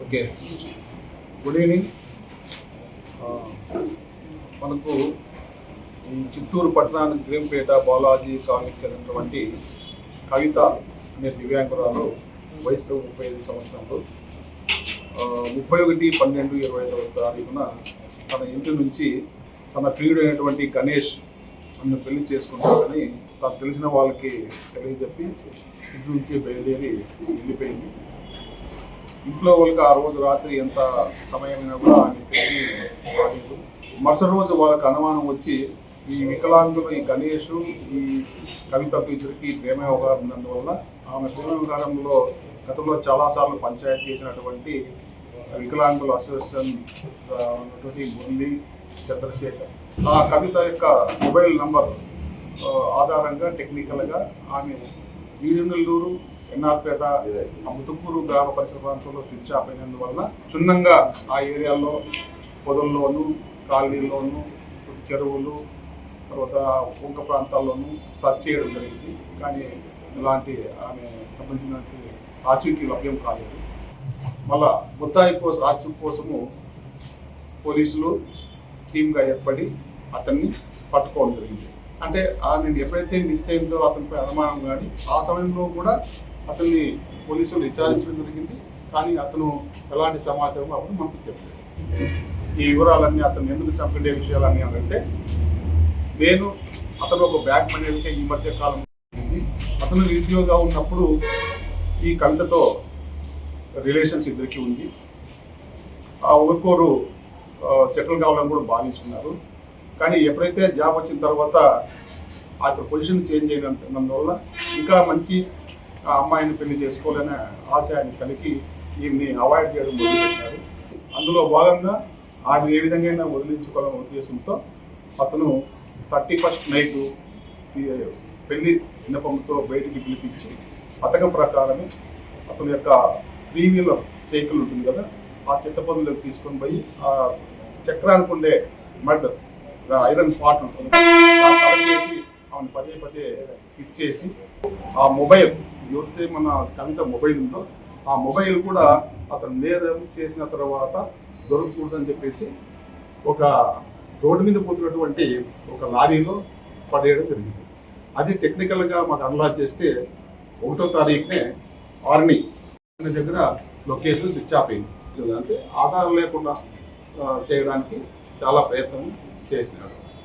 Okay, good evening. మనకు ఈ చిత్తూరు పట్టణానికి గ్రీంపేట బాలాజీ కాలనీకి చెందినటువంటి కవిత అనే దివ్యాంగురాలు వయసు 35 సంవత్సరాలు 31/12/25 తన ఇంటి నుంచి తన ప్రియుడైనటువంటి గణేష్ నన్ను పెళ్లి చేసుకుంటాడని తను తెలిసిన వాళ్ళకి తెలియజెప్పి ఇంటి నుంచి బయలుదేరి వెళ్ళిపోయింది. ఇంట్లో వాళ్ళకి ఆ రోజు రాత్రి ఎంత సమయమైనా కూడా ఆమె తెలిసి రాలేదు. మరుసటి రోజు వాళ్ళకి అనుమానం వచ్చి ఈ వికలాంగులు ఈ గణేష్ ఈ కవితకు ఇద్దరికి ప్రేమ వ్యవహారం ఉన్నందువల్ల ఆమె ప్రేమ వ్యవహారంలో గతంలో చాలాసార్లు పంచాయతీ చేసినటువంటి వికలాంగుల అసోసియేషన్ ఉన్నటువంటి మురళి చంద్రశేఖర్ ఆ కవిత యొక్క మొబైల్ నంబర్ ఆధారంగా టెక్నికల్గా ఆమె జీడినల్లూరు ఎన్ఆర్పేట ముతుకూరు గ్రామ పరిసర ప్రాంతంలో స్విచ్ ఆఫ్ అయినందువల్ల క్షుణ్ణంగా ఆ ఏరియాలో పొదల్లోనూ కాలనీల్లోనూ చెరువులు తర్వాత పొంక ప్రాంతాల్లోనూ సర్చ్ చేయడం జరిగింది. కానీ ఇలాంటి ఆమె సంబంధించిన ఆచూకీ లభ్యం కాలేదు. మళ్ళా ముద్దాయి ఆచూకీ కోసము పోలీసులు టీమ్గా ఏర్పడి అతన్ని పట్టుకోవడం జరిగింది. అంటే ఆమె ఎప్పుడైతే మిస్ అయిందో అతనిపై అనుమానం కానీ ఆ సమయంలో కూడా అతన్ని పోలీసులు విచారించడం జరిగింది. కానీ అతను ఎలాంటి సమాచారం అప్పుడు మనకు చెప్పలేదు. ఈ వివరాలన్నీ అతను ఎందుకు చంపే విషయాలన్నీ అంటే నేను అతను ఒక బ్యాక్ మేనేజర్గా ఈ మధ్య కాలం అతను నిరుద్యోగంగా ఉన్నప్పుడు ఈ కవితతో రిలేషన్స్ ఇద్దరికి ఉంది. ఆ ఒకరికొరు సెటిల్ కావాలని కూడా భావించుకున్నారు. కానీ ఎప్పుడైతే జాబ్ వచ్చిన తర్వాత అతను పొజిషన్ చేంజ్ అయినందువల్ల ఇంకా మంచి అమ్మాయిని పెళ్లి చేసుకోవాలనే ఆశ ఆయన కలిగి ఈమెని అవాయిడ్ చేయడం మొదలుపెట్టారు. అందులో భాగంగా ఆమె ఏ విధంగా వదిలించుకోవాలనే ఉద్దేశంతో అతను 31st నైట్ పెళ్లి విన్నపంతో బయటికి పిలిపించి పథకం ప్రకారమే అతని యొక్క 3-వీలర్ సైకిల్ ఉంటుంది కదా, ఆ చెత్త పనులకు తీసుకొని పోయి ఆ చక్రానికి ఉండే మడ్ ఐరన్ పార్ట్ ఉంటుంది చేసి ఆమెను పదే ఫిట్ చేసి ఆ మొబైల్ ఎవరితే మన కవిత మొబైల్ ఉందో ఆ మొబైల్ కూడా అతను నేరం చేసిన తర్వాత దొరకకూడదని చెప్పేసి ఒక రోడ్డు మీద పోతున్నటువంటి ఒక లారీలో పడేయడం జరిగింది. అది టెక్నికల్గా మాకు అనలైజ్ చేస్తే 1వ తారీఖునే ఆర్మీ దగ్గర లొకేషన్ స్విచ్ ఆఫ్ అయింది. అంటే ఆధారం లేకుండా చేయడానికి చాలా ప్రయత్నం చేసినాడు.